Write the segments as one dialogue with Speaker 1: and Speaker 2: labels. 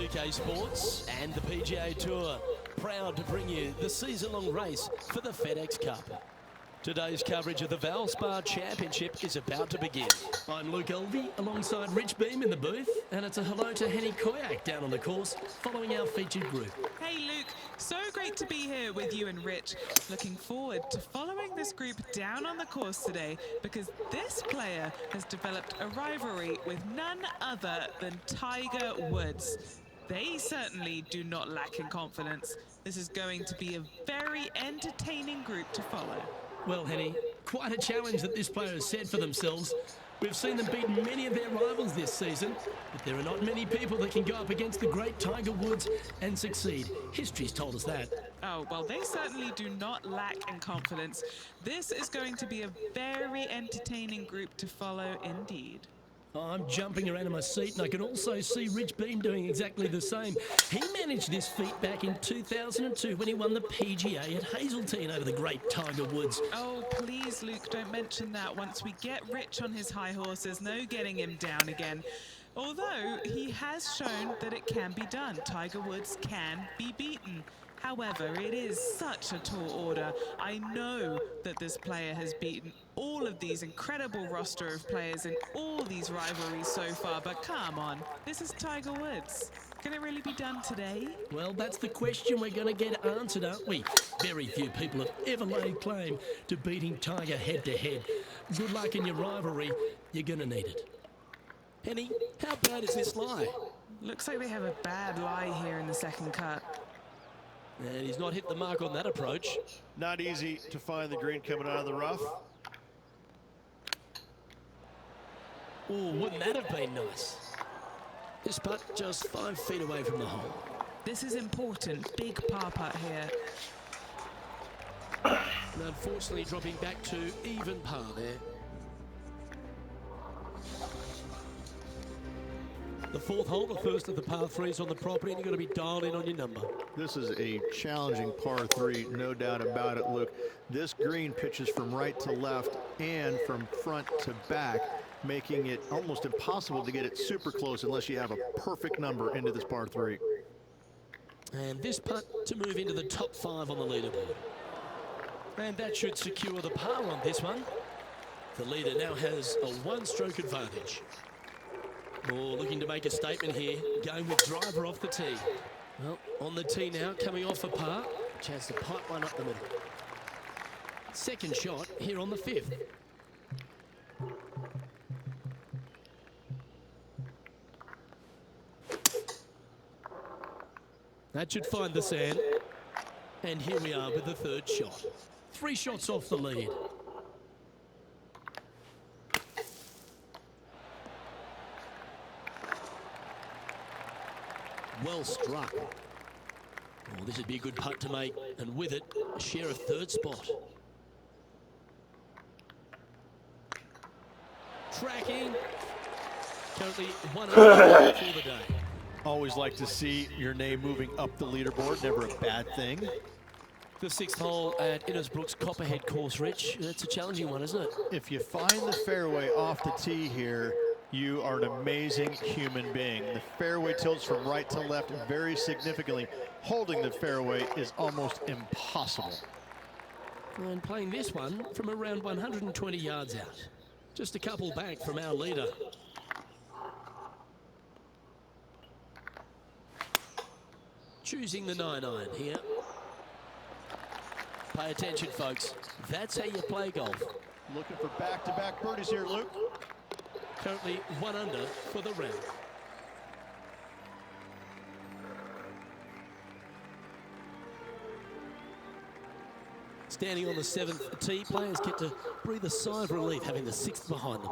Speaker 1: PGA Sports and the PGA Tour, proud to bring you the season-long race for the FedEx Cup. Today's coverage of the Valspar Championship is about to begin. I'm Luke Elvey alongside Rich Beam in the booth, and it's a hello to Henny Koyak down on the course following our featured group.
Speaker 2: Hey Luke, so great to be here with you and Rich. Looking forward to following this group down on the course today because this player has developed a rivalry with none other than Tiger Woods. They certainly do not lack in confidence. This is going to be a very entertaining group to follow.
Speaker 1: Well, Henny, quite a challenge that this player has set for themselves. We've seen them beat many of their rivals this season, but there are not many people that can go up against the great Tiger Woods and succeed. History's told us that.
Speaker 2: Oh, well, they certainly do not lack in confidence. This is going to be a very entertaining group to follow indeed.
Speaker 1: I'm jumping around in my seat, and I can also see Rich Beam doing exactly the same. He managed this feat back in 2002 when he won the PGA at Hazeltine over the great Tiger Woods.
Speaker 2: Oh, please, Luke, don't mention that. Once we get Rich on his high horse, there's no getting him down again. Although he has shown that it can be done. Tiger Woods can be beaten. However, it is such a tall order. I know that this player has beaten all of these incredible roster of players in all these rivalries so far, but come on, this is Tiger Woods. Can it really be done today?
Speaker 1: Well, that's the question we're going to get answered, aren't we? Very few people have ever laid claim to beating Tiger head-to-head. Good luck in your rivalry. You're going to need it. Henny, how bad is this lie?
Speaker 2: Looks like they have a bad lie here in the second cut.
Speaker 1: And he's not hit the mark on that approach.
Speaker 3: Not easy to find the green coming out of the rough.
Speaker 1: Oh, wouldn't that have been nice? This putt just 5 feet away from the hole.
Speaker 2: This is important. Big par putt here.
Speaker 1: And unfortunately dropping back to even par there. The fourth hole, the first of the par threes on the property, and you've got to be dialed in on your number.
Speaker 3: This is a challenging par 3, no doubt about it, Luke. This green pitches from right to left and from front to back, making it almost impossible to get it super close unless you have a perfect number into this par 3.
Speaker 1: And this putt to move into the top 5 on the leaderboard. And that should secure the par on this one. The leader now has a 1-stroke advantage. Oh, looking to make a statement here, going with driver off the tee. Well, on the tee now, coming off a par. Chance to pipe one up the middle. Second shot here on the 5th. That should find the sand. And here we are with the third shot. 3 shots off the lead. Well struck. Oh, this would be a good putt to make, and with it, a share of third spot. Tracking. Currently 1 over for the day.
Speaker 3: Always like to see your name moving up the leaderboard, never a bad thing.
Speaker 1: The 6th hole at Innisbruck's Copperhead course, Rich. It's a challenging one, isn't it?
Speaker 3: If you find the fairway off the tee here, you are an amazing human being. The fairway tilts from right to left very significantly. Holding the fairway is almost impossible.
Speaker 1: And playing this one from around 120 yards out. Just a couple back from our leader. Choosing the 9-iron here. Pay attention, folks. That's how you play golf.
Speaker 3: Looking for back-to-back birdies here, Luke.
Speaker 1: Currently 1 under for the round. Standing on the 7th tee, players get to breathe a sigh of relief having the 6th behind them.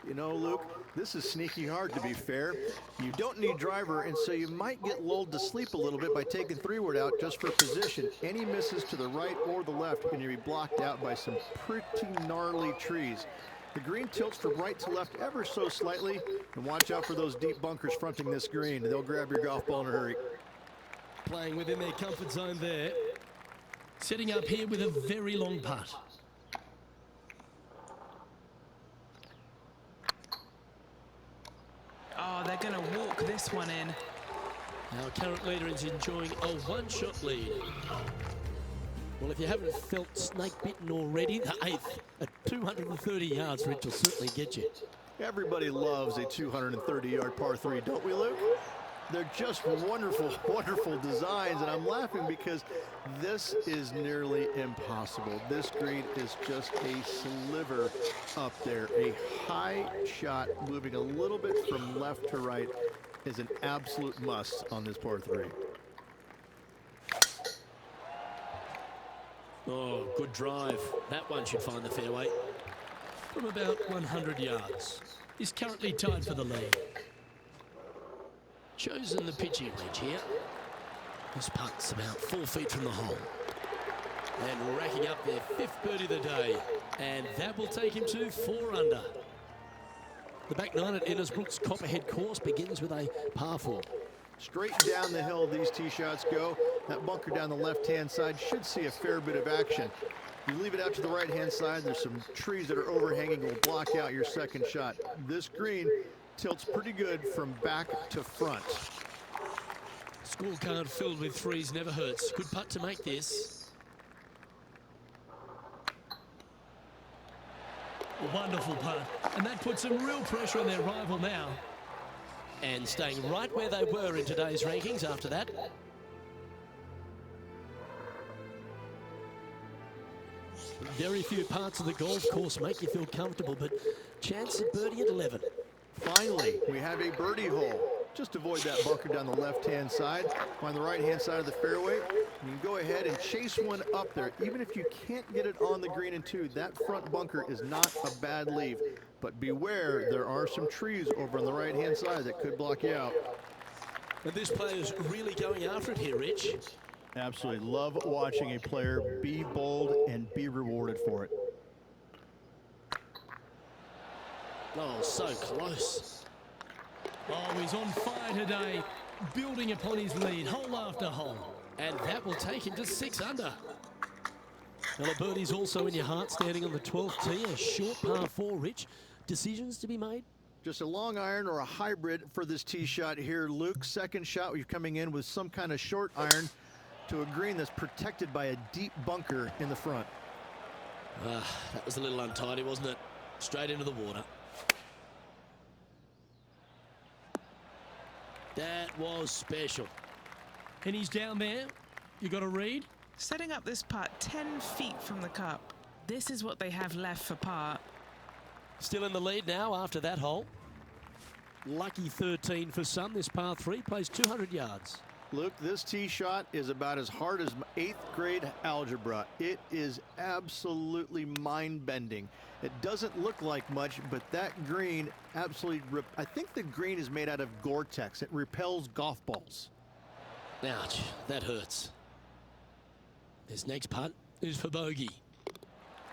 Speaker 3: You know, Luke, this is sneaky hard, to be fair. You don't need driver, and so you might get lulled to sleep a little bit by taking 3-wood out just for position. Any misses to the right or the left are going to be blocked out by some pretty gnarly trees. The green tilts from right to left ever so slightly, and watch out for those deep bunkers fronting this green. They'll grab your golf ball in a hurry.
Speaker 1: Playing within their comfort zone there. Setting up here with a very long putt.
Speaker 2: Oh, they're going to walk this one in.
Speaker 1: Our current leader is enjoying a one-shot lead. Well, if you haven't felt snake-bitten already, the 8th at 230 yards, Rich, will certainly get you.
Speaker 3: Everybody loves a 230-yard par 3, don't we, Luke? They're just wonderful, wonderful designs, and I'm laughing because this is nearly impossible. This green is just a sliver up there. A high shot moving a little bit from left to right is an absolute must on this par 3.
Speaker 1: Oh, good drive. That one should find the fairway from about 100 yards. He's currently tied for the lead. Chosen the pitching wedge here. This putt's about 4 feet from the hole. And racking up their 5th birdie of the day. And that will take him to 4 under. The back 9 at Innisbruck's Copperhead course begins with a par 4.
Speaker 3: Straight down the hill these tee shots go. That bunker down the left-hand side should see a fair bit of action. You leave it out to the right-hand side, there's some trees that are overhanging will block out your second shot. This green tilts pretty good from back to front.
Speaker 1: Scorecard filled with 3s never hurts. Good putt to make this. A wonderful putt. And that puts some real pressure on their rival now. And staying right where they were in today's rankings after that. Very few parts of the golf course make you feel comfortable, but chance of birdie at 11.
Speaker 3: Finally, we have a birdie hole. Just avoid that bunker down the left-hand side. Find the right-hand side of the fairway. You can go ahead and chase one up there. Even if you can't get it on the green in 2, that front bunker is not a bad leave. But beware, there are some trees over on the right-hand side that could block you out.
Speaker 1: And this player's really going after it here, Rich.
Speaker 3: Absolutely. Love watching a player be bold and be rewarded for it.
Speaker 1: Oh, so close.
Speaker 4: Oh, he's on fire today, building upon his lead, hole after hole.
Speaker 1: And that will take him to 6 under. Well, a birdie's also in your heart, standing on the 12th tee. A short par 4, Rich. Decisions to be made?
Speaker 3: Just a long iron or a hybrid for this tee shot here, Luke. Second shot, we're coming in with some kind of short iron to a green that's protected by a deep bunker in the front.
Speaker 1: That was a little untidy, wasn't it? Straight into the water. That was special.
Speaker 4: And he's down there. You got to read.
Speaker 2: Setting up this putt 10 feet from the cup. This is what they have left for par.
Speaker 1: Still in the lead now after that hole. Lucky 13 for some. This par 3 plays 200 yards.
Speaker 3: Luke, this tee shot is about as hard as 8th grade algebra. It is absolutely mind-bending. It doesn't look like much, but that green absolutely I think the green is made out of Gore-Tex. It repels golf balls.
Speaker 1: Ouch, that hurts. This next putt is for bogey.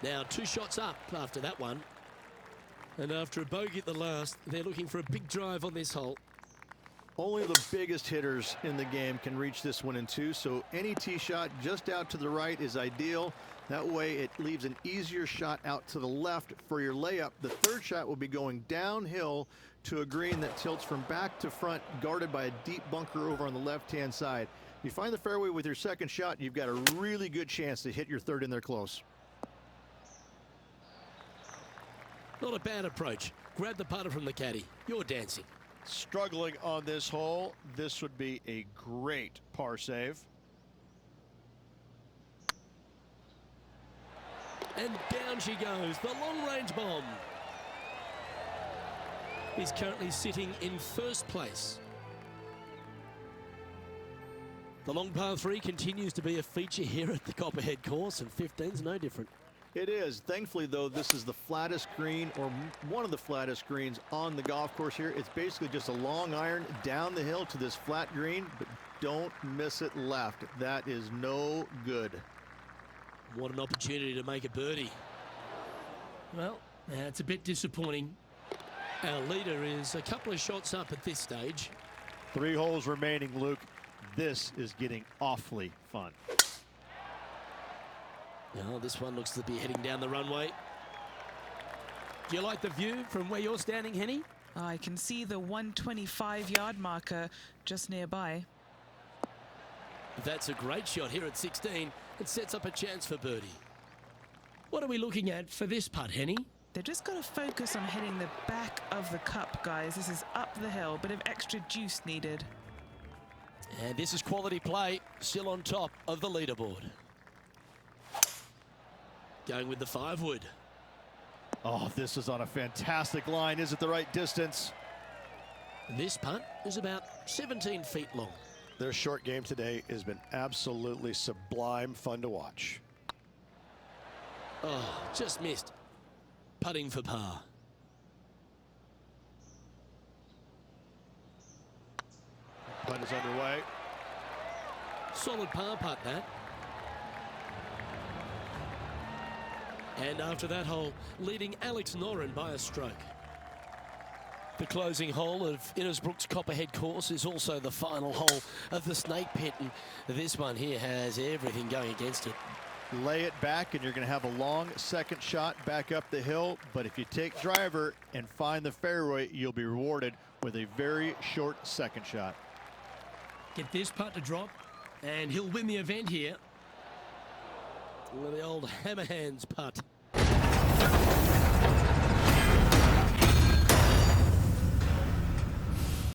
Speaker 1: Now 2 shots up after that one. And after a bogey at the last, they're looking for a big drive on this hole.
Speaker 3: Only the biggest hitters in the game can reach this one in 2, so any tee shot just out to the right is ideal. That way it leaves an easier shot out to the left for your layup. The third shot will be going downhill to a green that tilts from back to front, guarded by a deep bunker over on the left-hand side. You find the fairway with your second shot, you've got a really good chance to hit your third in there close.
Speaker 1: Not a bad approach. Grab the putter from the caddy. You're dancing.
Speaker 3: Struggling on this hole, this would be a great par save.
Speaker 1: And down she goes, the long-range bomb. He's currently sitting in 1st place. The long par 3 continues to be a feature here at the Copperhead course, and 15's no different.
Speaker 3: It is. Thankfully, though, this is the flattest green, or one of the flattest greens on the golf course here. It's basically just a long iron down the hill to this flat green, but don't miss it left. That is no good.
Speaker 1: What an opportunity to make a birdie.
Speaker 4: Well, it's a bit disappointing.
Speaker 1: Our leader is a couple of shots up at this stage.
Speaker 3: 3 holes remaining, Luke. This is getting awfully fun.
Speaker 1: Oh, this one looks to be heading down the runway. Do you like the view from where you're standing, Henny?
Speaker 2: I can see the 125-yard marker just nearby.
Speaker 1: That's a great shot here at 16. It sets up a chance for birdie.
Speaker 4: What are we looking at for this putt, Henny?
Speaker 2: They've just got to focus on hitting the back of the cup, guys. This is up the hill, bit of extra juice needed.
Speaker 1: And this is quality play, still on top of the leaderboard. Going with the 5-wood.
Speaker 3: Oh, this is on a fantastic line. Is it the right distance?
Speaker 1: This putt is about 17 feet long.
Speaker 3: Their short game today has been absolutely sublime fun to watch.
Speaker 1: Oh, just missed. Putting for par.
Speaker 3: Putt is underway.
Speaker 1: Solid par putt, that. And after that hole, leading Alex Noren by a stroke. The closing hole of Innisbruck's Copperhead course is also the final hole of the Snake Pit, and this one here has everything going against it.
Speaker 3: Lay it back and you're going to have a long second shot back up the hill, but if you take driver and find the fairway, you'll be rewarded with a very short second shot.
Speaker 4: Get this putt to drop, and he'll win the event here.
Speaker 1: Well, the old hammer hands putt.